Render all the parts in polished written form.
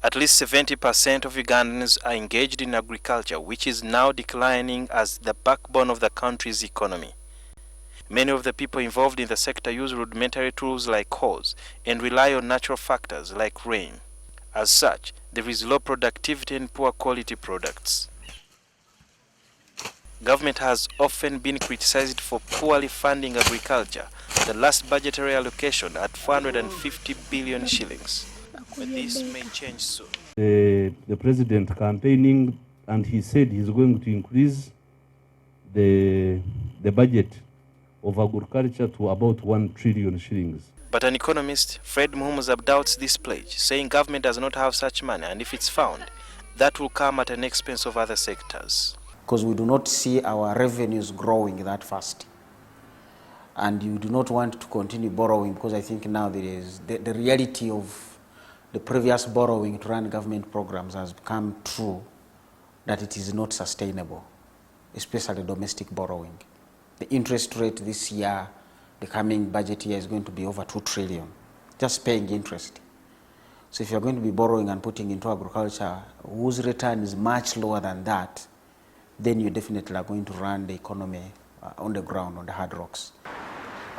At least 70% of Ugandans are engaged in agriculture, which is now declining as the backbone of the country's economy. Many of the people involved in the sector use rudimentary tools like hoes and rely on natural factors like rain. As such, there is low productivity and poor quality products. Government has often been criticized for poorly funding agriculture, the last budgetary allocation at 450 billion shillings. But this may change soon. The president campaigning, and he said he's going to increase the budget of agriculture to about 1 trillion shillings. But an economist, Fred Muhumuza, doubts this pledge, saying government does not have such money, and if it's found, that will come at an expense of other sectors. Because we do not see our revenues growing that fast. And you do not want to continue borrowing, because I think now there is the reality of the previous borrowing to run government programs has become true, that it is not sustainable, especially domestic borrowing. The interest rate this year, the coming budget year, is going to be over 2 trillion, just paying interest. So if you're going to be borrowing and putting into agriculture, whose return is much lower than that, then you definitely are going to run the economy on the ground, on the hard rocks.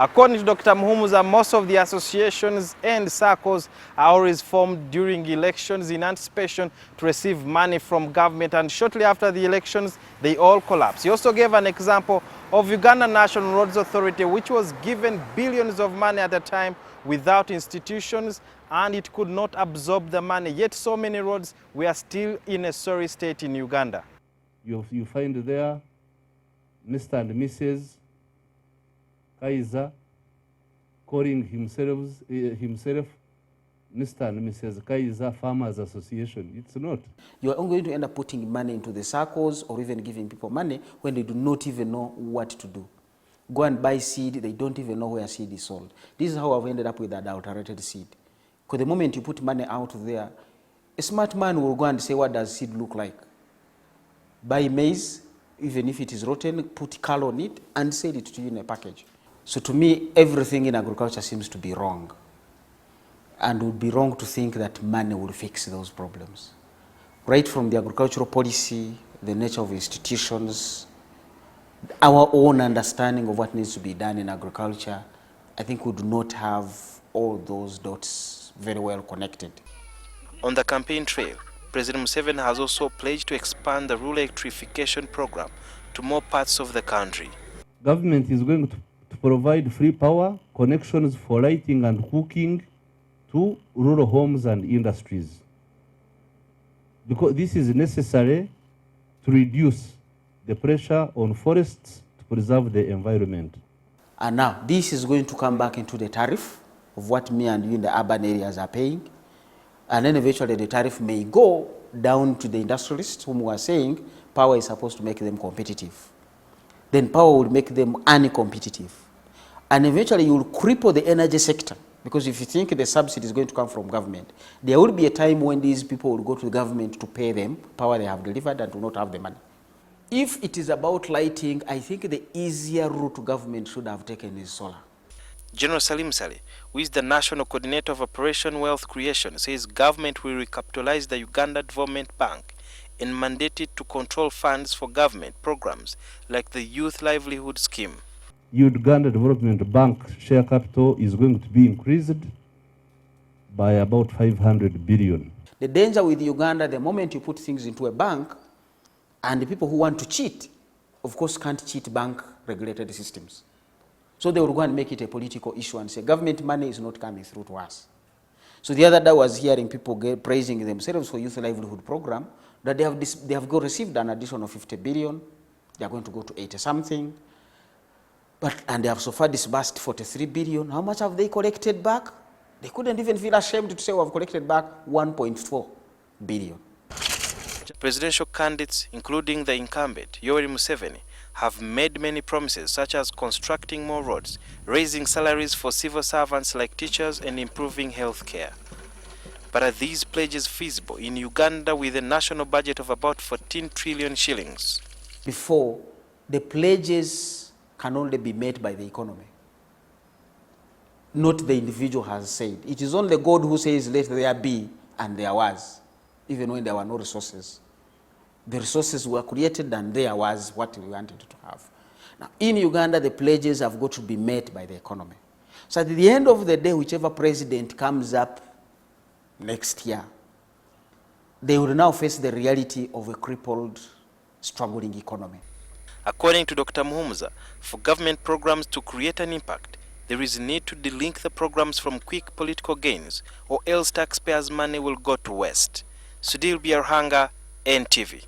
According to Dr. Muhumuza, most of the associations and circles are always formed during elections in anticipation to receive money from government, and shortly after the elections, they all collapse. He also gave an example of Uganda National Roads Authority, which was given billions of money at a time without institutions, and it could not absorb the money. Yet so many roads were still in a sorry state in Uganda. You find there Mr. and Mrs. Kaiser calling himself Mr. and Mrs. Kaiser Farmers Association. It's not. You are going to end up putting money into the circles or even giving people money when they do not even know what to do. Go and buy seed, they don't even know where seed is sold. This is how I've ended up with adulterated seed. Because the moment you put money out there, a smart man will go and say, what does seed look like? Buy maize, even if it is rotten, put color on it and sell it to you in a package. So to me, everything in agriculture seems to be wrong. And it would be wrong to think that money will fix those problems. Right from the agricultural policy, the nature of institutions, our own understanding of what needs to be done in agriculture, I think we do not have all those dots very well connected. On the campaign trail, President Museveni has also pledged to expand the rural electrification program to more parts of the country. Government is going to provide free power connections for lighting and cooking to rural homes and industries, because this is necessary to reduce the pressure on forests to preserve the environment. And now this is going to come back into the tariff of what me and you in the urban areas are paying, and then eventually the tariff may go down to the industrialists whom we are saying power is supposed to make them competitive. Then power will make them uncompetitive. And eventually you will cripple the energy sector, because if you think the subsidy is going to come from government, there will be a time when these people will go to the government to pay them power they have delivered and do not have the money. If it is about lighting, I think the easier route to government should have taken is solar. General Saleh, who is the National Coordinator of Operation Wealth Creation, says government will recapitalize the Uganda Development Bank and mandate it to control funds for government programs like the Youth Livelihood Scheme. Uganda Development Bank share capital is going to be increased by about 500 billion. The danger with Uganda, the moment you put things into a bank, and the people who want to cheat, of course, can't cheat bank regulated systems. So they will go and make it a political issue and say, government money is not coming through to us. So the other day I was hearing people praising themselves for Youth Livelihood Program, that they have received an additional 50 billion, they are going to go to 80-something, and they have so far disbursed 43 billion. How much have they collected back? They couldn't even feel ashamed to say we have collected back 1.4 billion. Presidential candidates, including the incumbent, Yoweri Museveni, have made many promises, such as constructing more roads, raising salaries for civil servants like teachers, and improving health care. But are these pledges feasible in Uganda with a national budget of about 14 trillion shillings? Before, the pledges can only be made by the economy, not the individual has said. It is only God who says, let there be, and there was. even when there were no resources. The resources were created and there was what we wanted to have. Now, in Uganda, the pledges have got to be met by the economy. So at the end of the day, whichever president comes up next year, they will now face the reality of a crippled, struggling economy. According to Dr. Muhumuza, for government programs to create an impact, there is a need to delink the programs from quick political gains, or else taxpayers' money will go to waste. Sudhir Biarhanga, NTV.